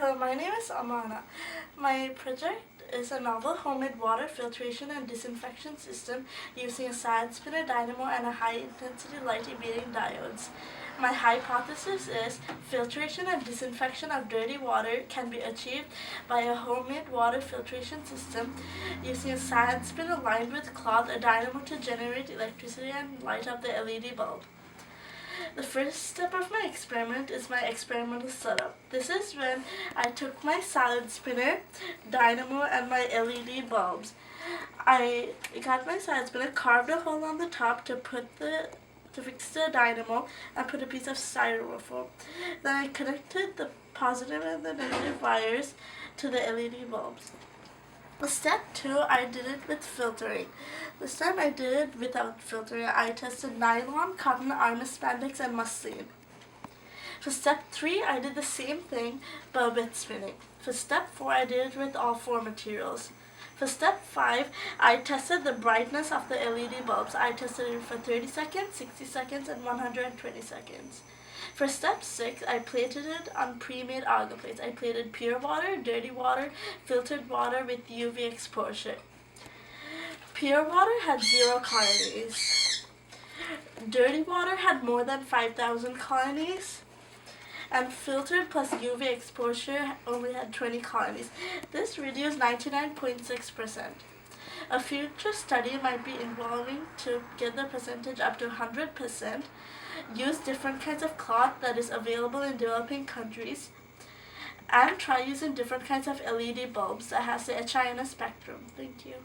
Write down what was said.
Hello, my name is Amana. My project is a novel homemade water filtration and disinfection system using a side spinner dynamo and a high-intensity light-emitting diodes. My hypothesis is filtration and disinfection of dirty water can be achieved by a homemade water filtration system using a side spinner lined with cloth, a dynamo to generate electricity and light up the LED bulb. The first step of my experiment is my experimental setup. This is when I took my salad spinner, dynamo, and my LED bulbs. I got my salad spinner, carved a hole on the top to fix the dynamo, and put a piece of styrofoam. Then I connected the positive and the negative wires to the LED bulbs. Step 2, I did it with filtering. This time I did it without filtering. I tested nylon, cotton, armor spandex, and muslin. For step 3, I did the same thing but with spinning. For step 4, I did it with all 4 materials. For step 5, I tested the brightness of the LED bulbs. I tested it for 30 seconds, 60 seconds, and 120 seconds. For step 6, I plated it on pre-made agar plates. I plated pure water, dirty water, filtered water with UV exposure. Pure water had 0 colonies. Dirty water had more than 5,000 colonies. And filtered plus UV exposure only had 20 colonies. This reduced 99.6%. A future study might be involving to get the percentage up to 100%, use different kinds of cloth that is available in developing countries, and try using different kinds of LED bulbs that has the HINS spectrum. Thank you.